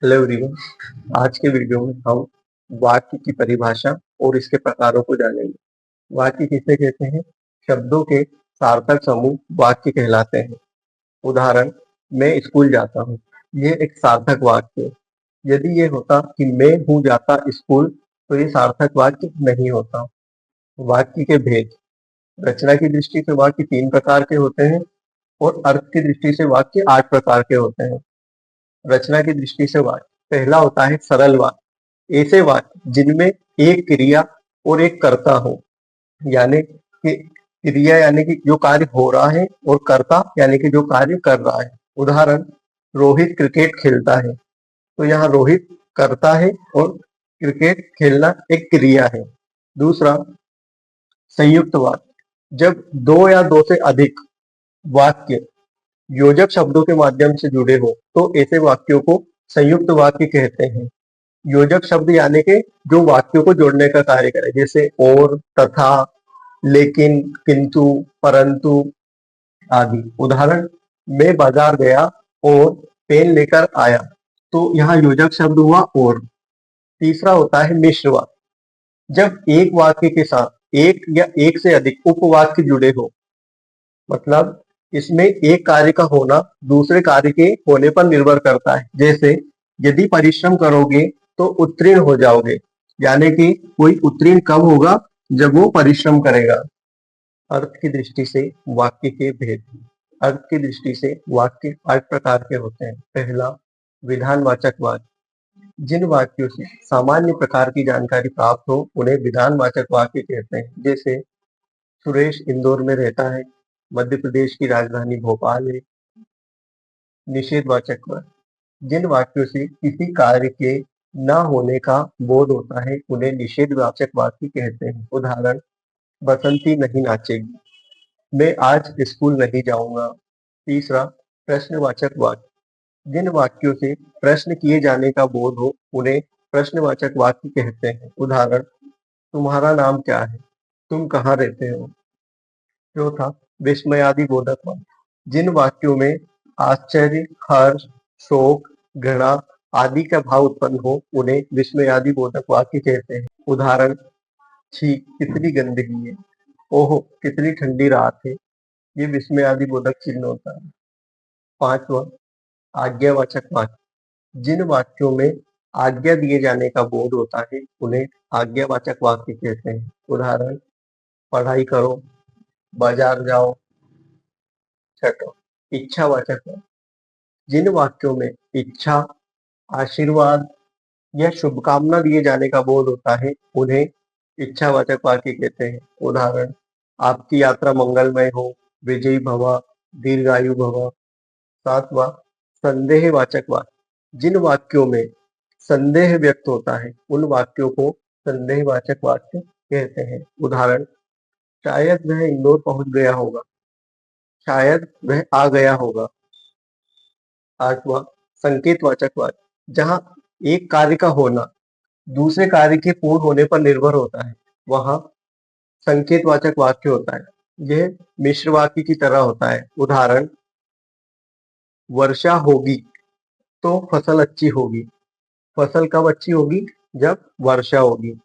Hello everyone. आज के video में हम वाक्य की परिभाषा और इसके प्रकारों को जानेंगे। वाक्य किसे कहते हैं? शब्दों के सार्थक समूह वाक्य कहलाते हैं। उदाहरण, मैं स्कूल जाता हूँ, ये एक सार्थक वाक्य है। यदि ये होता कि मैं हूँ जाता स्कूल, तो ये सार्थक वाक्य नहीं होता। वाक्य के भेद। रचना की दृष्टि से वाक्य 3 प्रकार के होते हैं और अर्थ की दृष्टि से वाक्य 8 प्रकार के होते हैं। रचना की दृष्टि से वाक्य। पहला होता है सरल वाक्य। ऐसे वाक्य जिनमें एक क्रिया और एक कर्ता हो, यानी कि क्रिया यानी कि जो कार्य हो रहा है और कर्ता यानी कि जो कार्य कर रहा है। उदाहरण, रोहित क्रिकेट खेलता है, तो यहाँ रोहित करता है और क्रिकेट खेलना एक क्रिया है। दूसरा, संयुक्त वाक्य। जब दो या दो से अधिक वाक्य योजक शब्दों के माध्यम से जुड़े हो, तो ऐसे वाक्यों को संयुक्त वाक्य कहते हैं। योजक शब्द यानी कि जो वाक्यों को जोड़ने का कार्य करे, जैसे और, तथा, लेकिन, किंतु, परंतु आदि। उदाहरण, मैं बाजार गया और पेन लेकर आया, तो यहाँ योजक शब्द हुआ और। तीसरा होता है मिश्र वाक्य। जब एक वाक्य के साथ एक या एक से अधिक उपवाक्य जुड़े हो, मतलब इसमें एक कार्य का होना दूसरे कार्य के होने पर निर्भर करता है। जैसे, यदि परिश्रम करोगे तो उत्तीर्ण हो जाओगे, यानी कि कोई उत्तीर्ण कब होगा? जब वो परिश्रम करेगा। अर्थ की दृष्टि से वाक्य के भेद। अर्थ की दृष्टि से वाक्य 8 प्रकार के होते हैं। पहला, विधानवाचक वाक्य। जिन वाक्यों से सामान्य प्रकार की जानकारी प्राप्त हो, उन्हें विधानवाचक वाक्य कहते हैं। जैसे, सुरेश इंदौर में रहता है, मध्य प्रदेश की राजधानी भोपाल है। निषेधवाचक वाक्य। जिन वाक्यों से किसी कार्य के न होने का बोध होता है, उन्हें निषेधवाचक वाक्य कहते हैं। उदाहरण, बसंती नहीं नाचेगी, मैं आज स्कूल नहीं जाऊंगा। तीसरा, प्रश्नवाचक वाक्य। जिन वाक्यों से प्रश्न किए जाने का बोध हो, उन्हें प्रश्नवाचक वाक्य कहते हैं। उदाहरण, तुम्हारा नाम क्या है, तुम कहाँ रहते हो। चौथा, विस्मयादि बोधक वाक्य। जिन वाक्यों में आश्चर्य, हर्ष, शोक, घृणा आदि का भाव उत्पन्न हो, उन्हें विस्मयादि बोधक वाक्य कहते हैं। उदाहरण, छी कितनी गंदगी है, ओहो कितनी ठंडी रात है। ये विस्मयादि बोधक चिन्ह होता है। पांचवा, आज्ञावाचक वाक्य। जिन वाक्यों में आज्ञा दिए जाने का बोध होता है, उन्हें आज्ञावाचक वाक्य कहते हैं। उदाहरण, पढ़ाई करो, बाजार जाओ। छठा, इच्छावाचक वाक्य। जिन वाक्यों में इच्छा, आशीर्वाद या शुभकामना दिए जाने का बोध होता है, उन्हें इच्छावाचक वाक्य कहते हैं। उदाहरण, आपकी यात्रा मंगलमय हो, विजयी भव, दीर्घायु भव। सातवां, संदेहवाचक वाक्य। जिन वाक्यों में संदेह व्यक्त होता है, उन वाक्यों को संदेहवाचक वाक्य कहते हैं। उदाहरण, शायद वह इंदौर पहुंच गया होगा, शायद वह आ गया होगा। आठवां, संकेतवाचक वाक्य। जहां एक कार्य का होना दूसरे कार्य के पूर्ण होने पर निर्भर होता है, वहां संकेतवाचक वाक्य होता है। यह मिश्र वाक्य की तरह होता है। उदाहरण, वर्षा होगी तो फसल अच्छी होगी। फसल कब अच्छी होगी? जब वर्षा होगी।